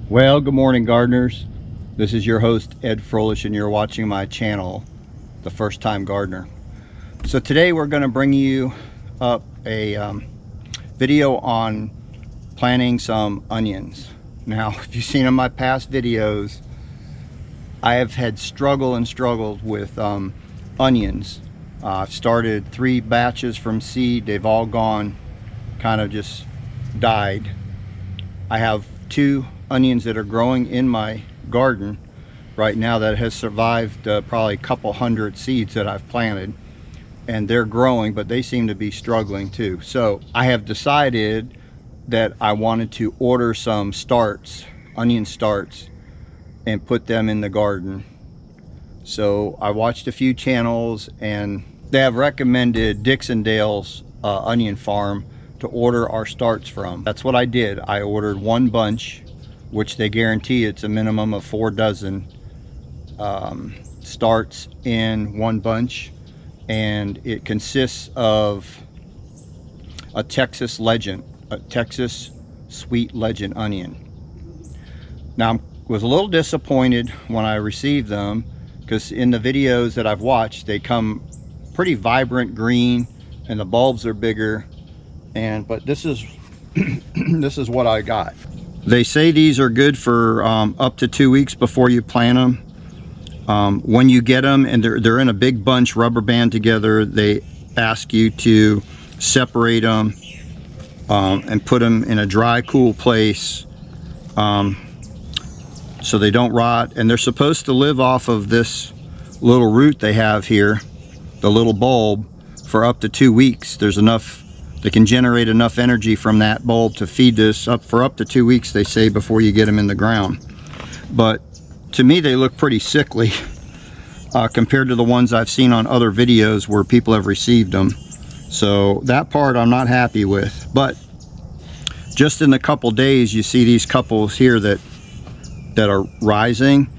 Well, good morning, gardeners. This is your host, Ed Froelich, and you're watching my channel, The First Time Gardener. So today we're going to bring you up a video on planting some onions. Now, if you've seen in my past videos, I have had struggled with onions. I've started 3 batches from seed. They've all gone, kind of just died. I have 2 onions that are growing in my garden right now that has survived probably a couple hundred seeds that I've planted, and they're growing, but they seem to be struggling too. So I have decided that I wanted to order some starts, onion starts, and put them in the garden. So I watched a few channels and they have recommended Dixondale's onion farm to order our starts from. That's what I did. I ordered 1 bunch, which they guarantee it's a minimum of 4 dozen starts in 1 bunch, and it consists of a Texas Legend, a Texas Sweet Legend onion. Now, I was a little disappointed when I received them, because in the videos that I've watched, they come pretty vibrant green and the bulbs are bigger, but this is this is what I got. They say these are good for up to 2 weeks before you plant them. When you get them and they're in a big bunch, rubber band together, they ask you to separate them and put them in a dry, cool place so they don't rot. And they're supposed to live off of this little root they have here, the little bulb, for up to 2 weeks. There's enough, they can generate enough energy from that bulb to feed this up for up to 2 weeks, they say, before you get them in the ground. But to me, they look pretty sickly compared to the ones I've seen on other videos where people have received them. So that part I'm not happy with. But just in a couple days, you see these couples here that are rising.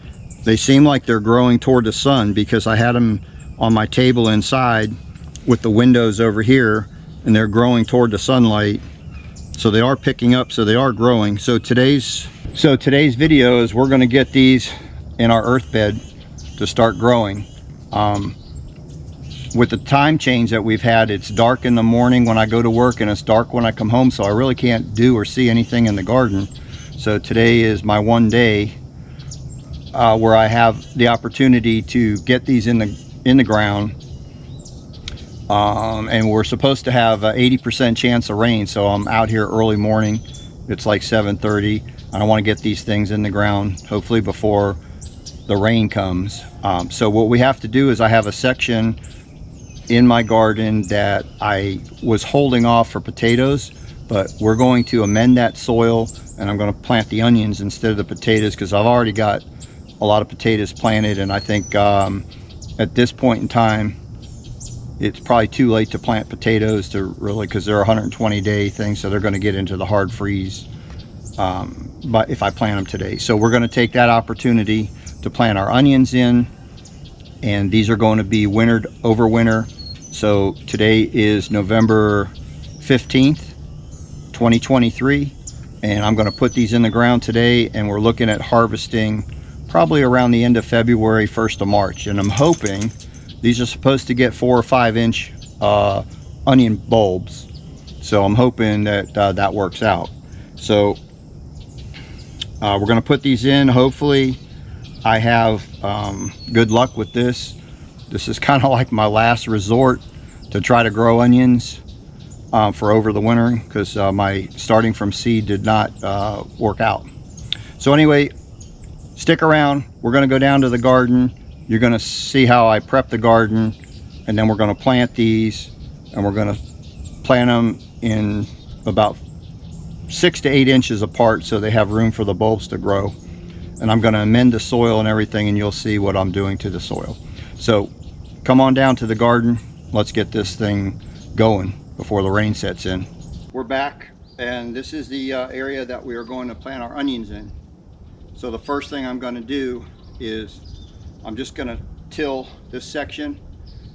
They seem like they're growing toward the sun, because I had them on my table inside with the windows over here, and they're growing toward the sunlight. So they are picking up, so they are growing. So today's video is we're going to get these in our earth bed to start growing. With the time change that we've had, it's dark in the morning when I go to work and it's dark when I come home, so I really can't do or see anything in the garden. So today is my one day where I have the opportunity to get these in the ground. And we're supposed to have an 80% chance of rain, so I'm out here early morning. It's like 7:30, and I want to get these things in the ground hopefully before the rain comes. So what we have to do is, I have a section in my garden that I was holding off for potatoes, but we're going to amend that soil, and I'm going to plant the onions instead of the potatoes, because I've already got a lot of potatoes planted, and I think at this point in time it's probably too late to plant potatoes, to really, because they're 120-day things, so they're going to get into the hard freeze but if I plant them today. So we're going to take that opportunity to plant our onions in, and these are going to be wintered over winter. So today is November 15th 2023, and I'm going to put these in the ground today, and we're looking at harvesting probably around the end of February, 1st of March. And I'm hoping, these are supposed to get 4 or 5 inch onion bulbs, so I'm hoping that that works out. So we're going to put these in. Hopefully I have good luck with this. This is kind of like my last resort to try to grow onions for over the winter, because my starting from seed did not work out. So anyway, stick around. We're going to go down to the garden. You're going to see how I prep the garden, and then we're going to plant these, and we're going to plant them in about 6 to 8 inches apart, so they have room for the bulbs to grow. And I'm going to amend the soil and everything, and you'll see what I'm doing to the soil. So come on down to the garden. Let's get this thing going before the rain sets in. We're back, and this is the area that we are going to plant our onions in. So the first thing I'm going to do is I'm just going to till this section,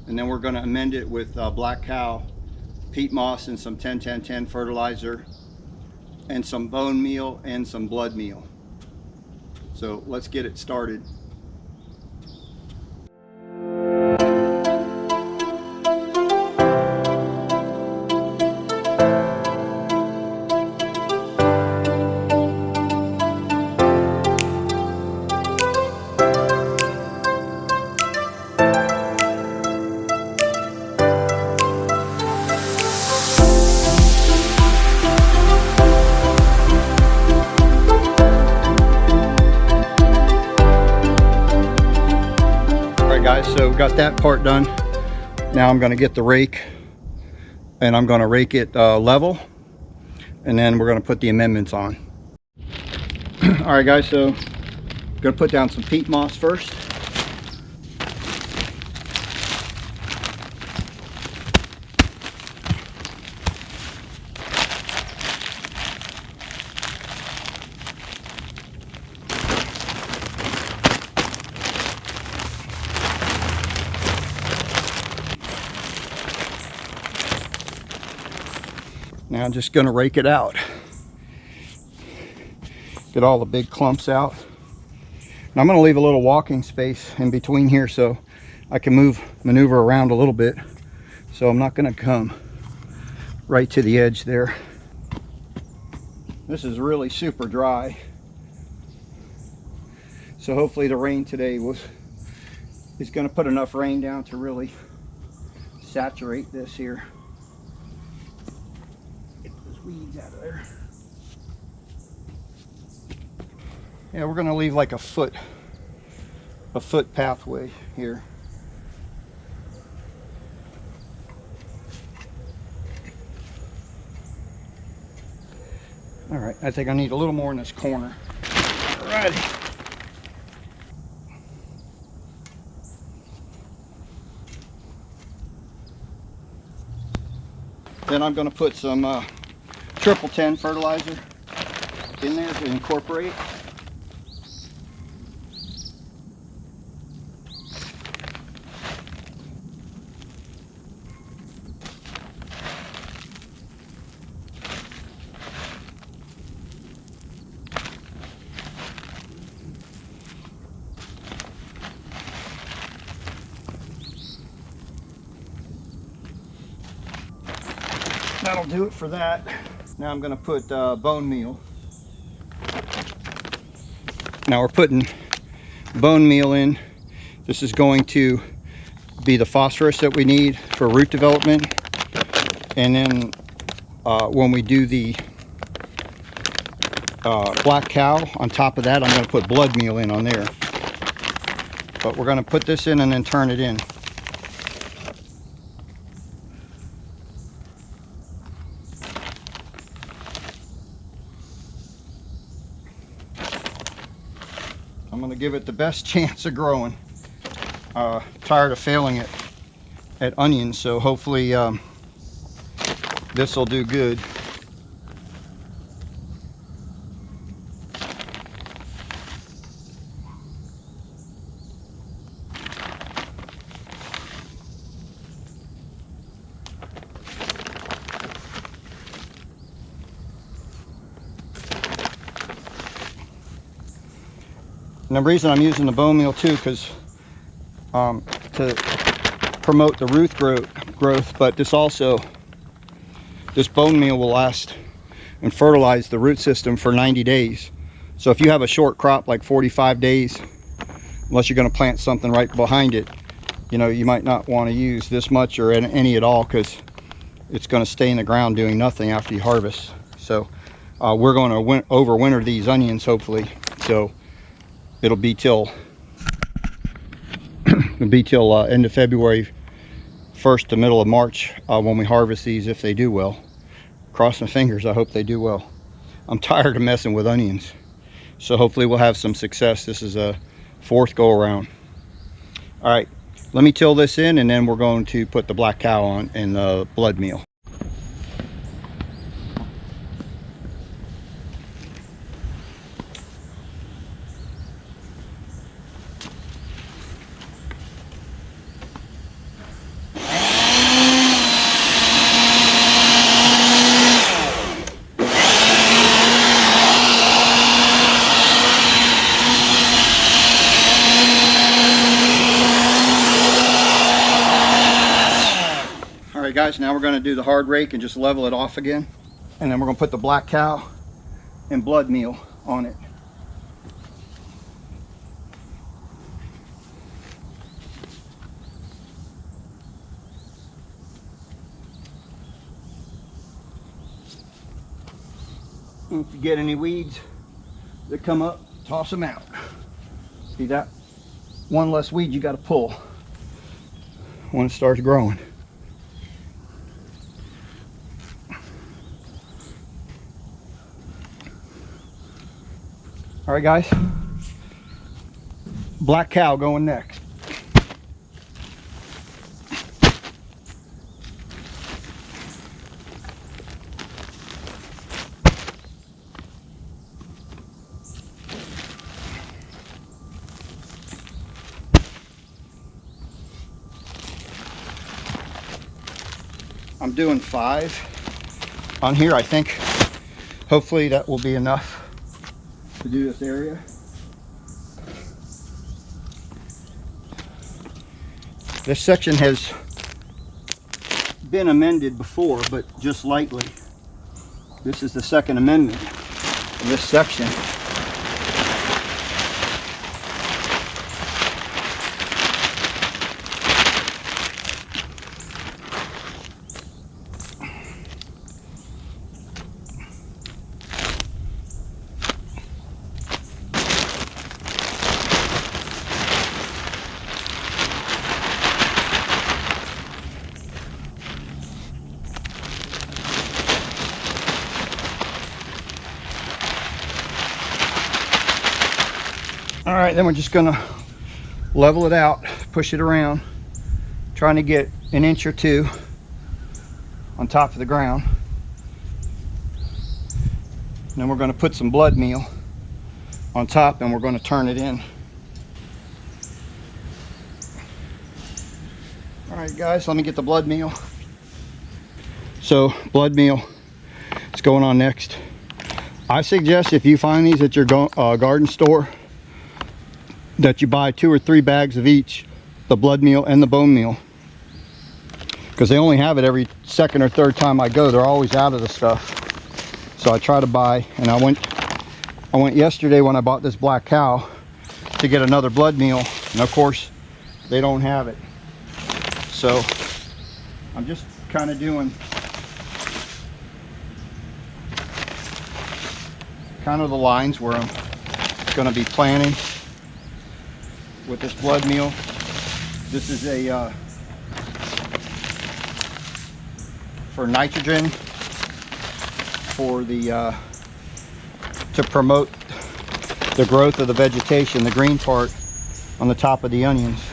and then we're going to amend it with Black Cow, peat moss, and some 10-10-10 fertilizer, and some bone meal and some blood meal. So let's get it started. Guys, so we got that part done. Now I'm going to get the rake and I'm going to rake it level, and then we're going to put the amendments on. All right guys, so I'm going to put down some peat moss first. Now I'm just going to rake it out. Get all the big clumps out. And I'm going to leave a little walking space in between here so I can maneuver around a little bit. So I'm not going to come right to the edge there. This is really super dry. So hopefully the rain today is going to put enough rain down to really saturate this here. Weeds out of there. Yeah, we're going to leave like a foot pathway here. All right, I think I need a little more in this corner. All right. Then I'm going to put some Triple 10 fertilizer in there to incorporate. That'll do it for that. Now I'm going to put bone meal. Now we're putting bone meal in. This is going to be the phosphorus that we need for root development. And then when we do the black cow, on top of that I'm going to put blood meal in on there. But we're going to put this in and then turn it in. I'm going to give it the best chance of growing. Tired of failing it at onions, so hopefully this will do good. And the reason I'm using the bone meal too, because to promote the root growth, but this bone meal will last and fertilize the root system for 90 days. So if you have a short crop like 45 days, unless you're going to plant something right behind it, you know, you might not want to use this much or any at all, because it's going to stay in the ground doing nothing after you harvest. So we're going to overwinter these onions hopefully. So it'll be till end of February, 1st to middle of March when we harvest these, if they do well. Cross my fingers, I hope they do well. I'm tired of messing with onions, so hopefully we'll have some success. This is a 4th go around. All right, let me till this in, and then we're going to put the black cow on and the blood meal. guys, now we're going to do the hard rake and just level it off again. And then we're going to put the black cow and blood meal on it. And if you get any weeds that come up, toss them out. See that? One less weed you got to pull when it starts growing. All right, guys. Black cow going next. I'm doing 5 on here. I think hopefully that will be enough to do this area. This section has been amended before, but just lightly. This is the second amendment of this section. All right, then we're just gonna level it out, push it around, trying to get an inch or 2 on top of the ground. And then we're gonna put some blood meal on top and we're gonna turn it in. All right, guys, let me get the blood meal. So blood meal is going on next. I suggest if you find these at your garden store, that you buy 2 or 3 bags of each, the blood meal and the bone meal, because they only have it every second or third time I go. They're always out of the stuff, so I try to buy. And I went yesterday when I bought this black cow to get another blood meal, and of course they don't have it. So I'm just kind of doing kind of the lines where I'm going to be planting with this blood meal. This is a for nitrogen, for the to promote the growth of the vegetation, the green part on the top of the onions.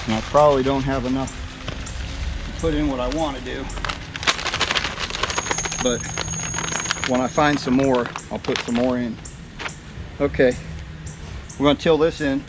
And I probably don't have enough to put in what I want to do, but when I find some more, I'll put some more in. Okay. We're going to till this in.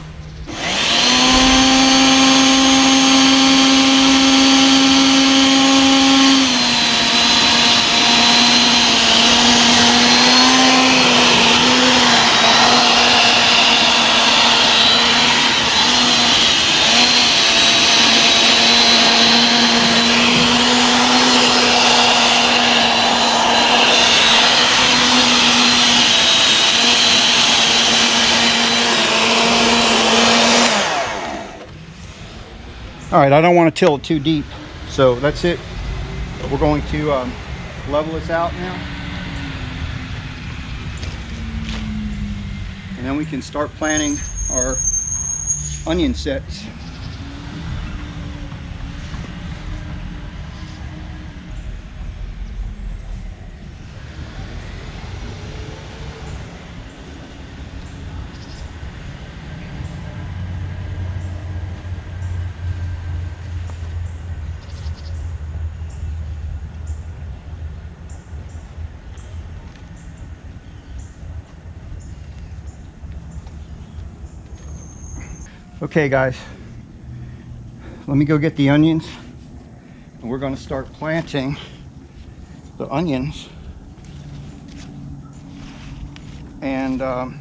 All right, I don't want to till it too deep, so that's it. We're going to level this out now, and then we can start planting our onion sets. Okay guys, let me go get the onions, and we're going to start planting the onions. And we're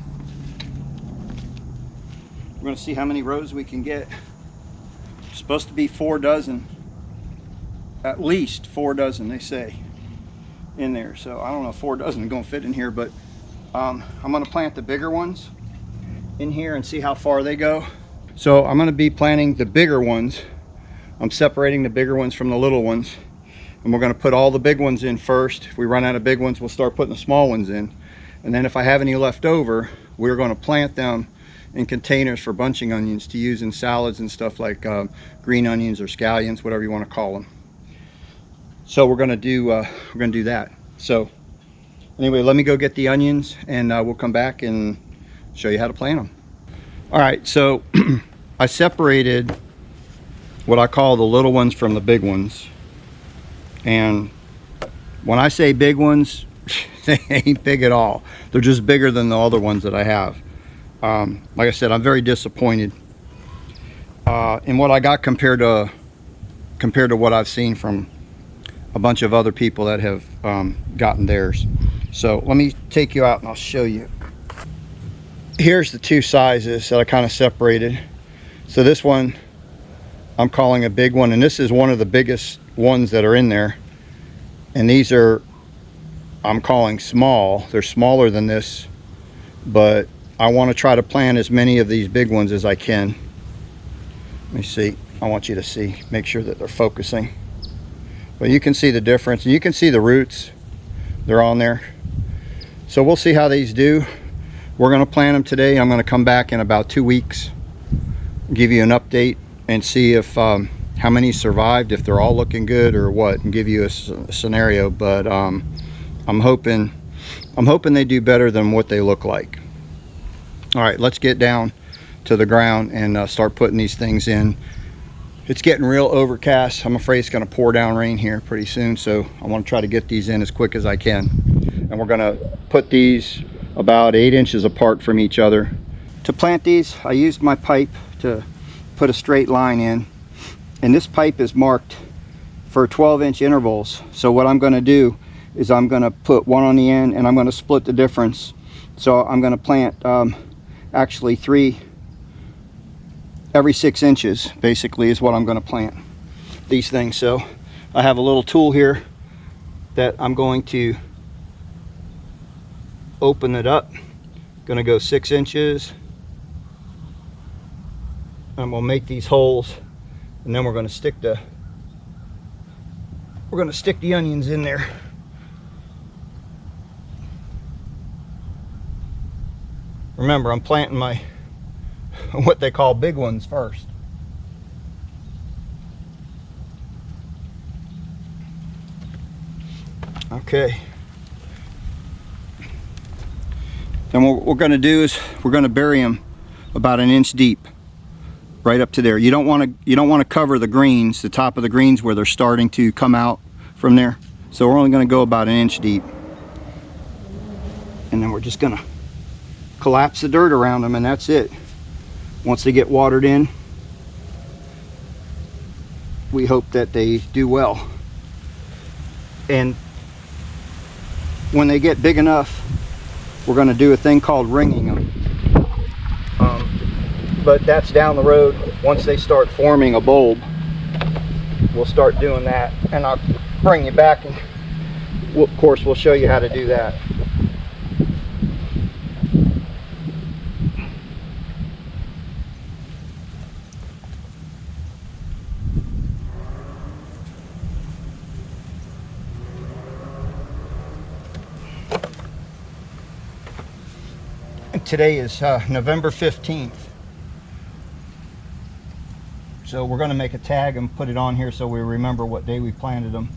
going to see how many rows we can get. Just supposed to be 4 dozen, at least 4 dozen they say in there. So I don't know if 4 dozen are going to fit in here, but I'm going to plant the bigger ones in here and see how far they go. So I'm going to be planting the bigger ones. I'm separating the bigger ones from the little ones, and we're going to put all the big ones in first. If we run out of big ones, we'll start putting the small ones in, and then if I have any left over, we're going to plant them in containers for bunching onions to use in salads and stuff, like green onions or scallions, whatever you want to call them. So we're going to do that. So anyway, let me go get the onions, and we'll come back and show you how to plant them. All right, so I separated what I call the little ones from the big ones, and when I say big ones, they ain't big at all. They're just bigger than the other ones that I have. Like I said, I'm very disappointed in what I got compared to what I've seen from a bunch of other people that have gotten theirs. So let me take you out and I'll show you. Here's the 2 sizes that I kind of separated. So this one I'm calling a big one, and this is one of the biggest ones that are in there, and these are, I'm calling small. They're smaller than this, but I want to try to plant as many of these big ones as I can. Let me see. I want you to see, make sure that they're focusing. But you can see the difference, and you can see the roots. They're on there. So we'll see how these do. We're going to plant them today. I'm going to come back in about 2 weeks, give you an update, and see if how many survived, if they're all looking good or what, and give you a scenario. But I'm hoping they do better than what they look like. All right, let's get down to the ground and start putting these things in. It's getting real overcast. I'm afraid it's going to pour down rain here pretty soon, so I want to try to get these in as quick as I can. And we're going to put these about 8 inches apart from each other. To plant these, I used my pipe to put a straight line in, and this pipe is marked for 12-inch intervals. So what I'm going to do is I'm going to put one on the end, and I'm going to split the difference. So I'm going to plant actually 3 every 6 inches, basically, is what I'm going to plant these things. So I have a little tool here that I'm going to open it up. Going to go 6 inches, and we'll make these holes, and then we're going to stick the onions in there. Remember, I'm planting my what they call big ones first. Okay. Then what we're going to do is we're going to bury them about 1 inch deep, right up to there. You don't want to cover the greens, the top of the greens where they're starting to come out from there. So we're only going to go about 1 inch deep, and then we're just going to collapse the dirt around them, and that's it. Once they get watered in, we hope that they do well. And when they get big enough, we're going to do a thing called ringing them. But that's down the road. Once they start forming a bulb, we'll start doing that, and I'll bring you back, and of course we'll show you how to do that. Today is November 15th. So we're going to make a tag and put it on here so we remember what day we planted them.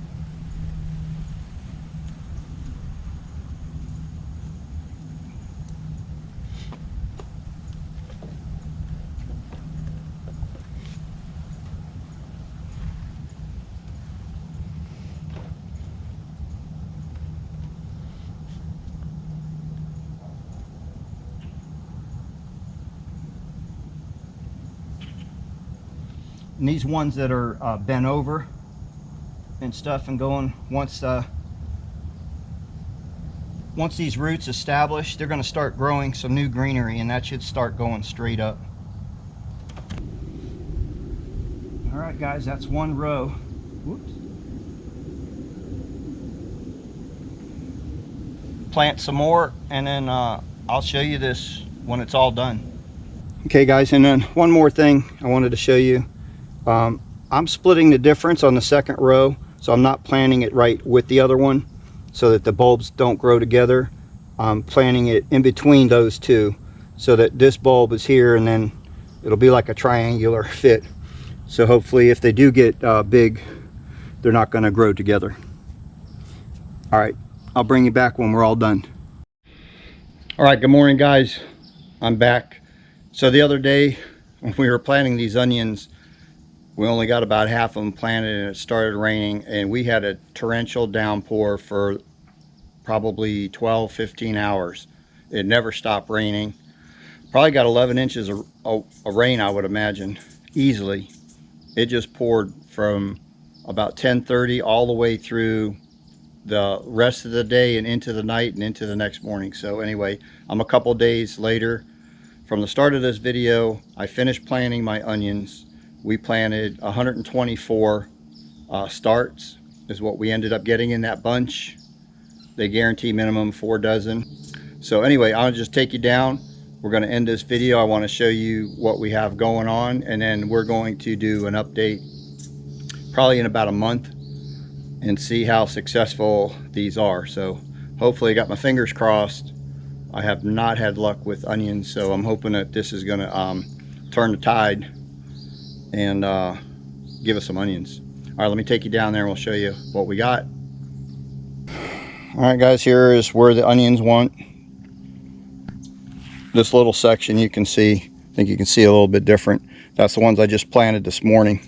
And these ones that are bent over and stuff and going, once these roots establish, they're going to start growing some new greenery, and that should start going straight up. All right, guys, that's one row. Whoops. Plant some more, and then I'll show you this when it's all done. Okay, guys, and then one more thing I wanted to show you. I'm splitting the difference on the second row, so I'm not planting it right with the other one so that the bulbs don't grow together. I'm planting it in between those two so that this bulb is here, and then it'll be like a triangular fit. So hopefully if they do get big, they're not going to grow together. All right, I'll bring you back when we're all done. All right, good morning, guys. I'm back. So the other day when we were planting these onions, we only got about half of them planted and it started raining, and we had a torrential downpour for probably 12-15 hours. It never stopped raining. Probably got 11 inches of rain, I would imagine, easily. It just poured from about 10:30 all the way through the rest of the day and into the night and into the next morning. So anyway, I'm a couple days later. From the start of this video, I finished planting my onions. We planted 124 starts is what we ended up getting in that bunch. They guarantee minimum 4 dozen. So anyway, I'll just take you down. We're going to end this video. I want to show you what we have going on, and then we're going to do an update probably in about a month and see how successful these are. So hopefully I got my fingers crossed. I have not had luck with onions, so I'm hoping that this is going to turn the tide and give us some onions. All right, let me take you down there and we'll show you what we got. All right, guys, here is where the onions went. This little section you can see, I think you can see a little bit different. That's the ones I just planted this morning.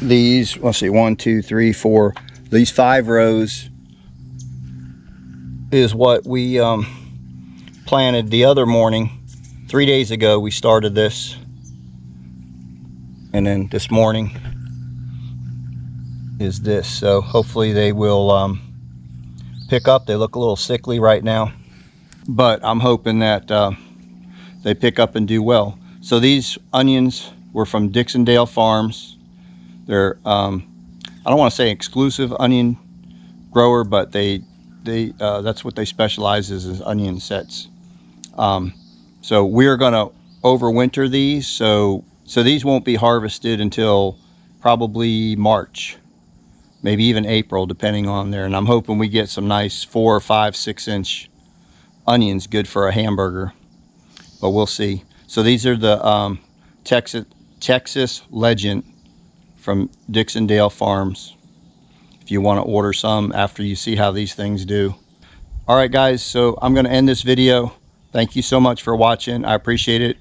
These, let's see, 1, 2, 3, 4, these 5 rows is what we planted the other morning. 3 days ago we started this, and then this morning is this. So hopefully they will pick up. They look a little sickly right now, but I'm hoping that they pick up and do well. So these onions were from Dixondale Farms. They're I don't want to say exclusive onion grower, but they that's what they specialize in, is onion sets. So we're going to overwinter these, so these won't be harvested until probably March, maybe even April, depending on there. And I'm hoping we get some nice 4, 5, 6 inch onions, good for a hamburger, but we'll see. So these are the Texas Legend from Dixondale Farms, if you want to order some after you see how these things do. All right, guys, so I'm going to end this video. Thank you so much for watching. I appreciate it.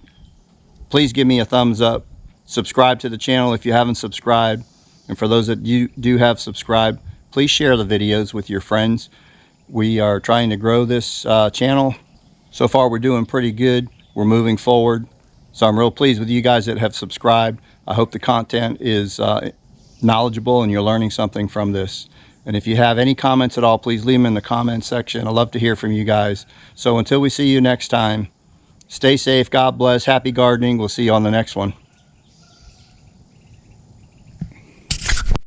Please give me a thumbs up. Subscribe to the channel if you haven't subscribed. And for those that you do have subscribed, please share the videos with your friends. We are trying to grow this channel. So far, we're doing pretty good. We're moving forward. So I'm real pleased with you guys that have subscribed. I hope the content is knowledgeable and you're learning something from this. And if you have any comments at all, please leave them in the comment section. I'd love to hear from you guys. So until we see you next time, stay safe, God bless, happy gardening. We'll see you on the next one.